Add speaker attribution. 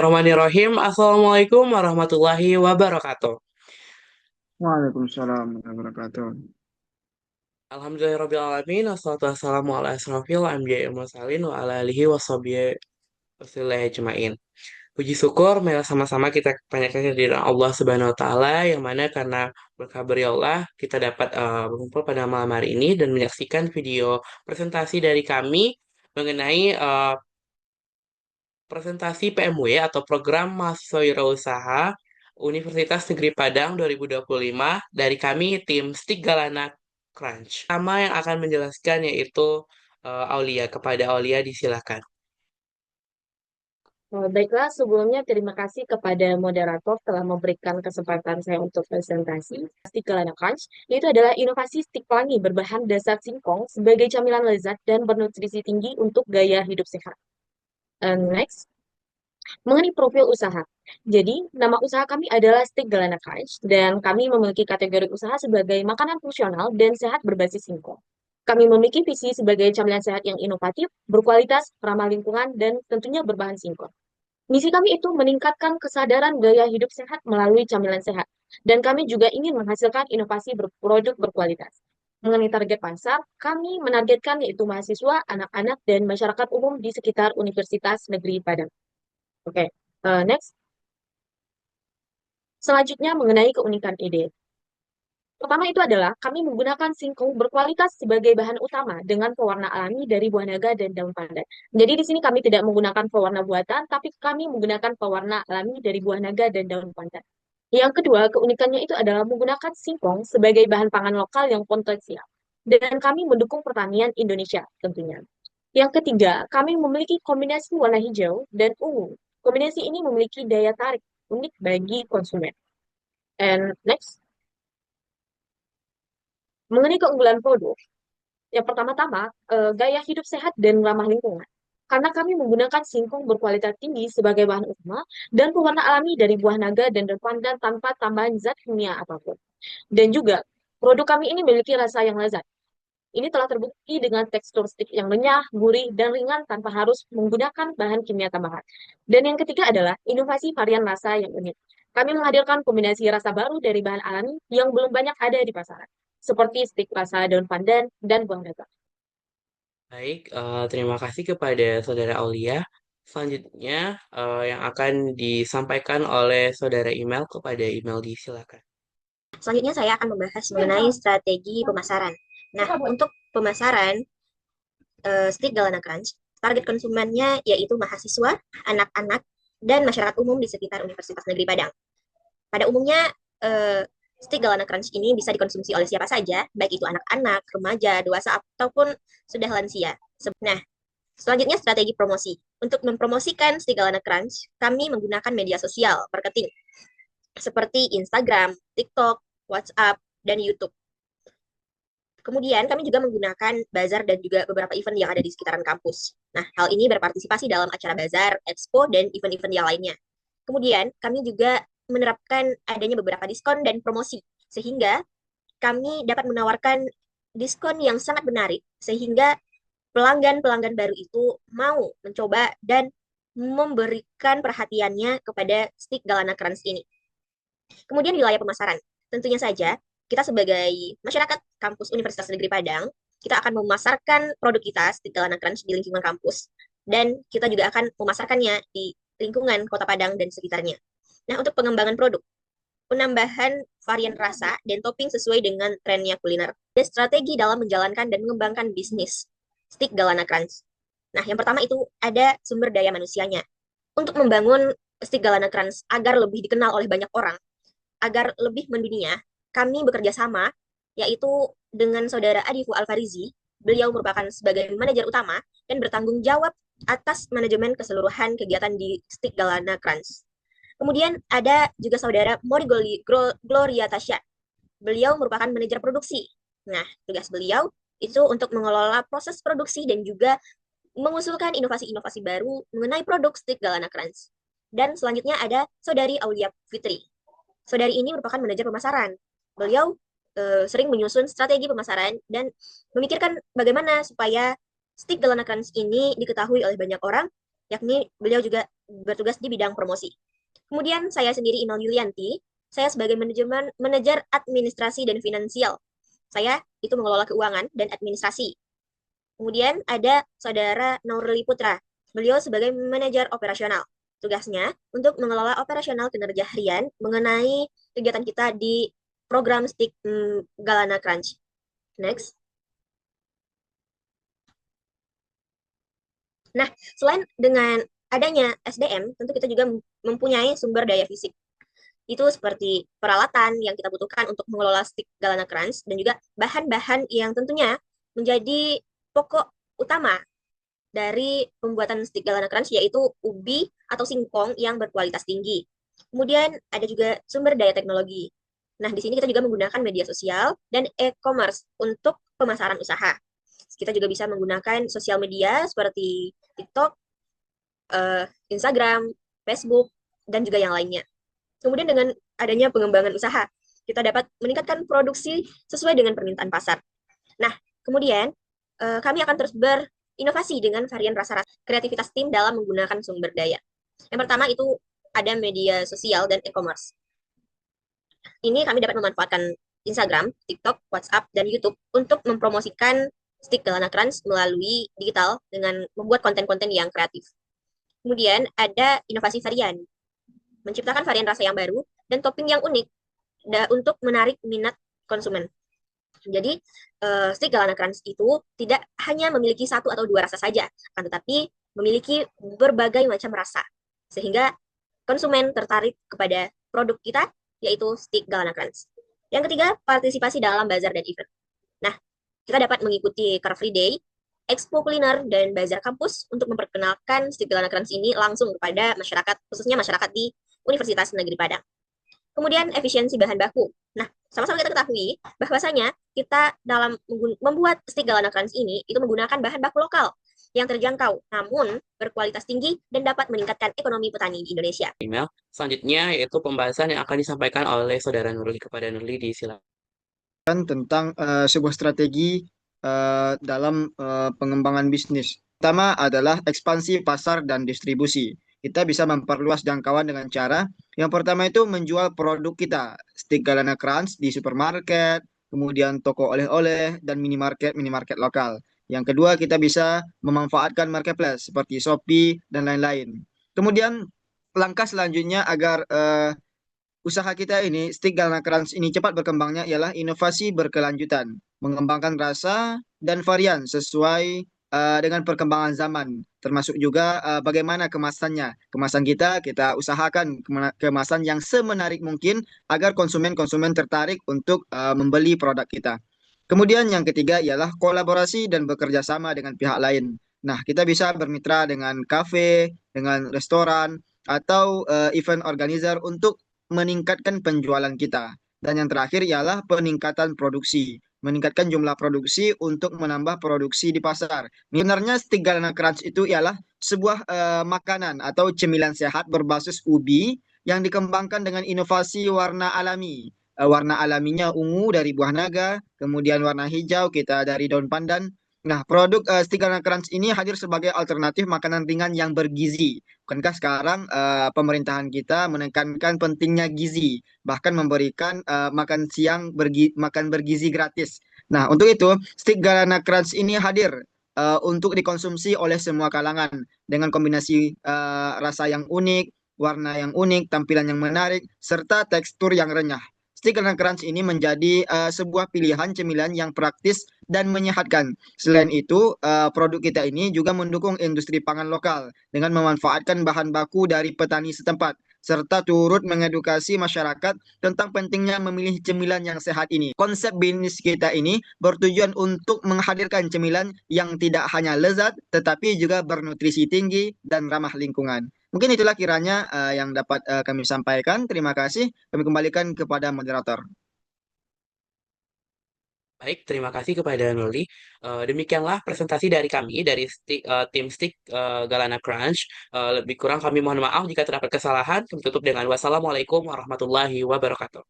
Speaker 1: Bismillahirrahmanirrahim. Assalamualaikum warahmatullahi wabarakatuh.
Speaker 2: Waalaikumsalam warahmatullahi wabarakatuh.
Speaker 1: Alhamdulillahirrahmanirrahim. Wassalatu wassalamu ala asrafil anbiya'i wal mursalin wa ala alihi washabihi wasallam ajma'in. Puji syukur marilah sama-sama kita panjatkan kehadiran Allah Subhanahu wa taala yang mana karena berkah dari Allah kita dapat berkumpul pada malam hari ini dan menyaksikan video presentasi dari kami mengenai presentasi PMW atau Program Mahasiswa Wirausaha Universitas Negeri Padang 2025 dari kami tim Stik Galana Crunch. Pertama yang akan menjelaskan yaitu Aulia. Kepada Aulia disilakan.
Speaker 3: Baiklah, sebelumnya terima kasih kepada moderator telah memberikan kesempatan saya untuk presentasi. Stik Galana Crunch, yaitu adalah inovasi stik pelangi berbahan dasar singkong sebagai camilan lezat dan bernutrisi tinggi untuk gaya hidup sehat. Next, mengenai profil usaha. Jadi, nama usaha kami adalah Stik Galana Crunch, dan kami memiliki kategori usaha sebagai makanan fungsional dan sehat berbasis singkong. Kami memiliki visi sebagai camilan sehat yang inovatif, berkualitas, ramah lingkungan, dan tentunya berbahan singkong. Misi kami itu meningkatkan kesadaran gaya hidup sehat melalui camilan sehat. Dan kami juga ingin menghasilkan inovasi berproduk berkualitas. Mengenai target pasar, kami menargetkan yaitu mahasiswa, anak-anak, dan masyarakat umum di sekitar Universitas Negeri Padang. Oke, next. Selanjutnya mengenai keunikan ide. Pertama itu adalah kami menggunakan singkong berkualitas sebagai bahan utama dengan pewarna alami dari buah naga dan daun pandan. Jadi di sini kami tidak menggunakan pewarna buatan, tapi kami menggunakan pewarna alami dari buah naga dan daun pandan. Yang kedua, keunikannya itu adalah menggunakan singkong sebagai bahan pangan lokal yang potensial. Dan kami mendukung pertanian Indonesia tentunya. Yang ketiga, kami memiliki kombinasi warna hijau dan ungu. Kombinasi ini memiliki daya tarik unik bagi konsumen. And next, mengenai keunggulan produk, yang pertama-tama, gaya hidup sehat dan ramah lingkungan. Karena kami menggunakan singkong berkualitas tinggi sebagai bahan utama dan pewarna alami dari buah naga dan daun pandan tanpa tambahan zat kimia apapun. Dan juga, produk kami ini memiliki rasa yang lezat. Ini telah terbukti dengan tekstur stik yang renyah, gurih, dan ringan tanpa harus menggunakan bahan kimia tambahan. Dan yang ketiga adalah inovasi varian rasa yang unik. Kami menghadirkan kombinasi rasa baru dari bahan alami yang belum banyak ada di pasaran, seperti stik rasa daun pandan dan buah naga.
Speaker 1: Baik, terima kasih kepada Saudara Aulia. Selanjutnya yang akan disampaikan oleh Saudara Email kepada email disilakan.
Speaker 4: Selanjutnya saya akan membahas mengenai strategi pemasaran. Nah, untuk pemasaran Stik Galana Crunch, target konsumennya yaitu mahasiswa, anak-anak, dan masyarakat umum di sekitar Universitas Negeri Padang. Pada umumnya, Stik Galana Crunch ini bisa dikonsumsi oleh siapa saja, baik itu anak-anak, remaja, dewasa, ataupun sudah lansia. Nah, selanjutnya strategi promosi. Untuk mempromosikan Stik Galana Crunch, kami menggunakan media sosial, marketing, seperti Instagram, TikTok, WhatsApp, dan YouTube. Kemudian kami juga menggunakan bazar dan juga beberapa event yang ada di sekitaran kampus. Nah, hal ini berpartisipasi dalam acara bazar, expo, dan event-event yang lainnya. Kemudian kami juga menerapkan adanya beberapa diskon dan promosi, sehingga kami dapat menawarkan diskon yang sangat menarik, sehingga pelanggan-pelanggan baru itu mau mencoba dan memberikan perhatiannya kepada Stik Galana Crunch ini. Kemudian wilayah pemasaran. Tentunya saja, kita sebagai masyarakat kampus Universitas Negeri Padang, kita akan memasarkan produk kita, Stik Galana Crunch, di lingkungan kampus. Dan kita juga akan memasarkannya di lingkungan Kota Padang dan sekitarnya. Nah, untuk pengembangan produk, penambahan varian rasa dan topping sesuai dengan trennya kuliner. Ada strategi dalam menjalankan dan mengembangkan bisnis Stik Galana Crunch. Nah, yang pertama itu ada sumber daya manusianya. Untuk membangun Stik Galana Crunch agar lebih dikenal oleh banyak orang, agar lebih mendunia, kami bekerja sama, yaitu dengan saudara Adifu Alfarizi. Beliau merupakan sebagai manajer utama dan bertanggung jawab atas manajemen keseluruhan kegiatan di Stik Galana Crunch. Kemudian ada juga saudara Mori Gloria Tasya. Beliau merupakan manajer produksi. Nah, tugas beliau itu untuk mengelola proses produksi dan juga mengusulkan inovasi-inovasi baru mengenai produk Stik Galana Crunch. Dan selanjutnya ada saudari Aulia Fitri. Saudari ini merupakan manajer pemasaran. Beliau sering menyusun strategi pemasaran dan memikirkan bagaimana supaya Stik Galana Crunch ini diketahui oleh banyak orang, yakni beliau juga bertugas di bidang promosi. Kemudian saya sendiri Inal Yulianti, saya sebagai manajer administrasi dan finansial. Saya itu mengelola keuangan dan administrasi. Kemudian ada saudara Nurli Putra. Beliau sebagai manajer operasional. Tugasnya untuk mengelola operasional kinerja harian mengenai kegiatan kita di program Stick Galana Crunch. Next. Nah, selain dengan adanya SDM, tentu kita juga mempunyai sumber daya fisik. Itu seperti peralatan yang kita butuhkan untuk mengelola stick Galana Crunch dan juga bahan-bahan yang tentunya menjadi pokok utama dari pembuatan stick Galana Crunch yaitu ubi atau singkong yang berkualitas tinggi. Kemudian ada juga sumber daya teknologi. Nah, di sini kita juga menggunakan media sosial dan e-commerce untuk pemasaran usaha. Kita juga bisa menggunakan sosial media seperti TikTok, Instagram, Facebook, dan juga yang lainnya. Kemudian dengan adanya pengembangan usaha, kita dapat meningkatkan produksi sesuai dengan permintaan pasar. Nah, kemudian kami akan terus berinovasi dengan varian rasa-rasa kreativitas tim dalam menggunakan sumber daya. Yang pertama itu ada media sosial dan e-commerce. Ini kami dapat memanfaatkan Instagram, TikTok, WhatsApp, dan YouTube untuk mempromosikan Stick Galana Crunch melalui digital dengan membuat konten-konten yang kreatif. Kemudian ada inovasi varian, menciptakan varian rasa yang baru dan topping yang unik untuk menarik minat konsumen. Jadi, Stick Galana Crunch itu tidak hanya memiliki satu atau dua rasa saja, akan tetapi memiliki berbagai macam rasa, sehingga konsumen tertarik kepada produk kita, yaitu Stick Galana Crunch. Yang ketiga, partisipasi dalam bazar dan event. Nah, kita dapat mengikuti Car Free Day, Expo Kuliner, dan Bazar Kampus untuk memperkenalkan Stick Galana Crunch ini langsung kepada masyarakat, khususnya masyarakat di Universitas Negeri Padang. Kemudian efisiensi bahan baku. Nah, sama-sama kita ketahui bahwasanya kita dalam membuat Stick Galana Crunch ini itu menggunakan bahan baku lokal yang terjangkau, namun berkualitas tinggi dan dapat meningkatkan ekonomi petani di Indonesia.
Speaker 1: Email. Selanjutnya yaitu pembahasan yang akan disampaikan oleh Saudara Nurli kepada Nurli di silakan.
Speaker 2: Tentang sebuah strategi dalam pengembangan bisnis. Pertama adalah ekspansi pasar dan distribusi. Kita bisa memperluas jangkauan dengan cara yang pertama itu menjual produk kita, Stick Galana Crunch di supermarket, kemudian toko oleh-oleh dan minimarket lokal. Yang kedua, kita bisa memanfaatkan marketplace seperti Shopee dan lain-lain. Kemudian langkah selanjutnya agar usaha kita ini, Stick Galana Crunch ini cepat berkembangnya ialah inovasi berkelanjutan, mengembangkan rasa dan varian sesuai dengan perkembangan zaman, termasuk juga bagaimana kemasannya. Kemasan kita usahakan kemasan yang semenarik mungkin agar konsumen-konsumen tertarik untuk membeli produk kita. Kemudian yang ketiga ialah kolaborasi dan bekerja sama dengan pihak lain. Nah, kita bisa bermitra dengan kafe, dengan restoran, atau event organizer untuk meningkatkan penjualan kita. Dan yang terakhir ialah peningkatan produksi. Meningkatkan jumlah produksi untuk menambah produksi di pasar. Sebenarnya Stick Galana Crunch itu ialah sebuah makanan atau cemilan sehat berbasis ubi yang dikembangkan dengan inovasi warna alami. Warna alaminya ungu dari buah naga, kemudian warna hijau kita dari daun pandan. Nah, produk Stick Galana Crunch ini hadir sebagai alternatif makanan ringan yang bergizi. Bukankah sekarang pemerintahan kita menekankan pentingnya gizi, bahkan memberikan makan bergizi gratis. Nah, untuk itu, Stick Galana Crunch ini hadir untuk dikonsumsi oleh semua kalangan dengan kombinasi rasa yang unik, warna yang unik, tampilan yang menarik, serta tekstur yang renyah. Stick Galana Crunch ini menjadi sebuah pilihan cemilan yang praktis dan menyehatkan. Selain itu, produk kita ini juga mendukung industri pangan lokal dengan memanfaatkan bahan baku dari petani setempat, serta turut mengedukasi masyarakat tentang pentingnya memilih cemilan yang sehat ini. Konsep bisnis kita ini bertujuan untuk menghadirkan cemilan yang tidak hanya lezat, tetapi juga bernutrisi tinggi dan ramah lingkungan. Mungkin itulah kiranya yang dapat kami sampaikan. Terima kasih. Kami kembalikan kepada moderator.
Speaker 1: Baik, terima kasih kepada Nurli. Demikianlah presentasi dari kami, dari tim Stick Galana Crunch. Lebih kurang kami mohon maaf jika terdapat kesalahan. Kami tutup dengan wassalamualaikum warahmatullahi wabarakatuh.